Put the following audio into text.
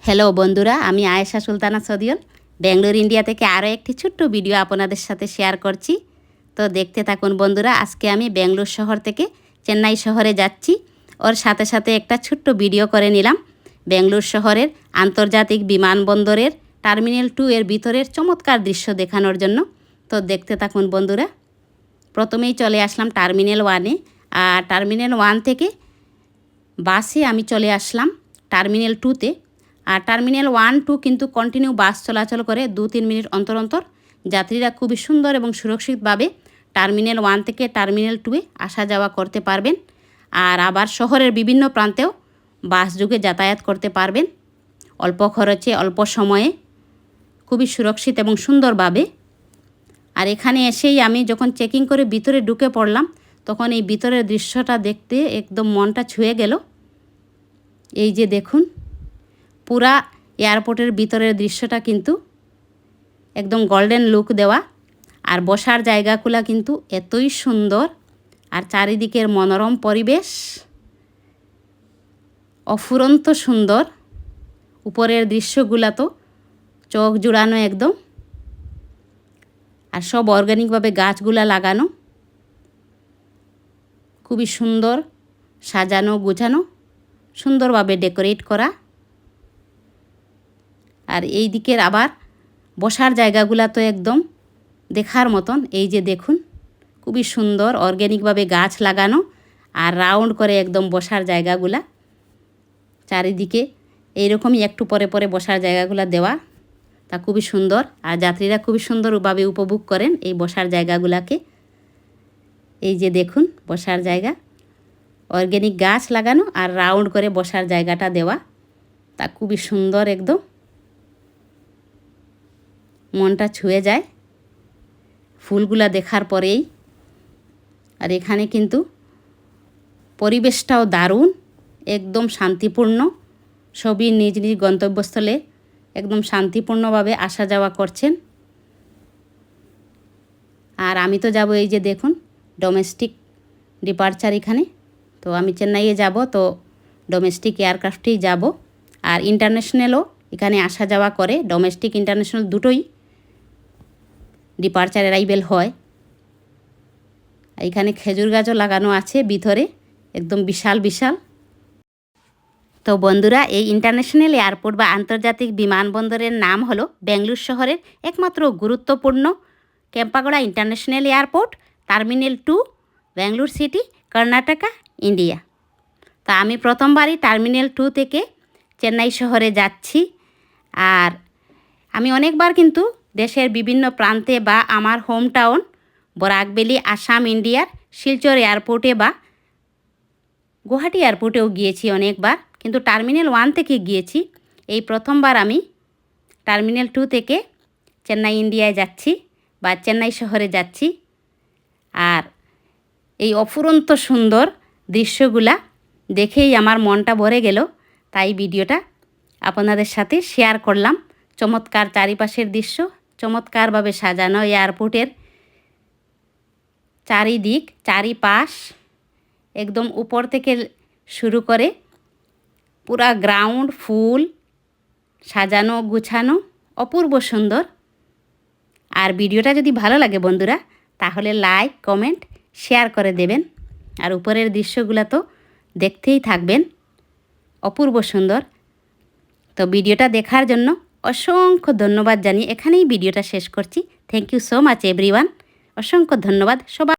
Hello বন্ধুরা, আমি Ayesha Sultana সদিয়ল Bangalore India থেকে আরও একটি ছোট্ট ভিডিও আপনাদের সাথে শেয়ার করছি। তো দেখতে থাকুন বন্ধুরা। আজকে আমি ব্যাঙ্গালোর শহর থেকে চেন্নাই শহরে যাচ্ছি। ওর সাথে সাথে একটা ছোট্ট ভিডিও করে নিলাম ব্যাঙ্গালোর শহরের আন্তর্জাতিক বিমানবন্দরের টার্মিনাল 2 এর ভিতরের চমৎকার দৃশ্য দেখানোর জন্য। তো দেখতে থাকুন বন্ধুরা। প্রথমেই চলে আসলাম টার্মিনাল 1-এ। আর টার্মিনাল 1 থেকে বাসে আমি চলে আসলাম টার্মিনাল 2-তে। আর টার্মিনাল 1-2 কিন্তু কন্টিনিউ বাস চলাচল করে 2-3 মিনিট অন্তর অন্তর। যাত্রীরা খুবই সুন্দর এবং সুরক্ষিতভাবে টার্মিনাল 1 থেকে টার্মিনাল 2-এ আসা যাওয়া করতে পারবেন। আর আবার শহরের বিভিন্ন প্রান্তেও বাস যোগে যাতায়াত করতে পারবেন অল্প খরচে, অল্প সময়ে, খুবই সুরক্ষিত এবং সুন্দরভাবে। আর এখানে এসেই আমি যখন চেকিং করে ভিতরে ঢুকে পড়লাম, তখন এই ভিতরের দৃশ্যটা দেখতে একদম মনটা ছুঁয়ে গেল। এই যে দেখুন, পুরা এয়ারপোর্টের ভিতরের দৃশ্যটা কিন্তু একদম গোল্ডেন লুক দেওয়া। আর বসার জায়গাগুলো কিন্তু এতই সুন্দর, আর চারিদিকের মনোরম পরিবেশ অফুরন্ত সুন্দর। উপরের দৃশ্যগুলো তো চোখ জুড়ানো একদম। আর সব অর্গানিকভাবে গাছগুলা লাগানো, খুবই সুন্দর সাজানো গোছানো, সুন্দরভাবে ডেকোরেট করা। আর এই দিকের আবার বসার জায়গাগুলো তো একদম দেখার মতন। এই যে দেখুন, খুবই সুন্দর অর্গানিকভাবে গাছ লাগানো, আর রাউন্ড করে একদম বসার জায়গাগুলা চারিদিকে এইরকমই একটু পরে পরে বসার জায়গাগুলো দেওয়া, তা খুবই সুন্দর। আর যাত্রীরা খুবই সুন্দরভাবে উপভোগ করেন এই বসার জায়গাগুলোকে। এই যে দেখুন বসার জায়গা, অর্গানিক গাছ লাগানো আর রাউন্ড করে বসার জায়গাটা দেওয়া, তা খুবই সুন্দর একদম, মনটা ছুঁয়ে যায় ফুলগুলা দেখার পরেই। আর এখানে কিন্তু পরিবেশটাও দারুণ, একদম শান্তিপূর্ণ। সবই নিজ নিজ গন্তব্যস্থলে একদম শান্তিপূর্ণভাবে আসা যাওয়া করছেন। আর আমি তো যাব, এই যে দেখুন ডোমেস্টিক ডিপার্চার এখানে। তো আমি চেন্নাইয়ে যাব, তো ডোমেস্টিক এয়ারক্রাফটেই যাব। আর ইন্টারন্যাশনালও এখানে আসা যাওয়া করে, ডোমেস্টিক ইন্টারন্যাশনাল দুটোই ডিপার্চার অ্যারাইভেল হয়। এখানে খেজুর গাছও লাগানো আছে ভিতরে, একদম বিশাল বিশাল। তো বন্ধুরা, এই ইন্টারন্যাশনাল এয়ারপোর্ট বা আন্তর্জাতিক বিমানবন্দরের নাম হলো ব্যাঙ্গালোর শহরের একমাত্র গুরুত্বপূর্ণ Kempegowda international airport, terminal 2, Bangalore city, Karnataka, India. তো আমি প্রথমবারই টার্মিনাল 2 থেকে চেন্নাই শহরে যাচ্ছি। আর আমি অনেকবার কিন্তু দেশের বিভিন্ন প্রান্তে বা আমার হোম টাউন বরাকবেলি, আসাম, ইন্ডিয়ার শিলচর এয়ারপোর্টে বা গুয়াহাটি এয়ারপোর্টেও গিয়েছি অনেকবার, কিন্তু টার্মিনাল 1 থেকে গিয়েছি। এই প্রথমবার আমি টার্মিনাল 2 থেকে চেন্নাই ইন্ডিয়ায় যাচ্ছি বা চেন্নাই শহরে যাচ্ছি। আর এই অফুরন্ত সুন্দর দৃশ্যগুলা দেখেই আমার মনটা ভরে গেল, তাই ভিডিওটা আপনাদের সাথে শেয়ার করলাম। চমৎকার চারিপাশের দৃশ্য, চমৎকারভাবে সাজানো এয়ারপোর্টের চারিদিক, চারিপাশ একদম উপর থেকে শুরু করে পুরা গ্রাউন্ড ফুল সাজানো গুছানো, অপূর্ব সুন্দর। আর ভিডিওটা যদি ভালো লাগে বন্ধুরা, তাহলে লাইক, কমেন্ট, শেয়ার করে দেবেন। আর উপরের দৃশ্যগুলো তো দেখতেই থাকবেন, অপূর্ব সুন্দর। তো ভিডিওটা দেখার জন্য অসংখ্য ধন্যবাদ জানিয়ে এখানেই ভিডিওটা শেষ করছি। Thank you so much everyone. অসংখ্য ধন্যবাদ সবাই।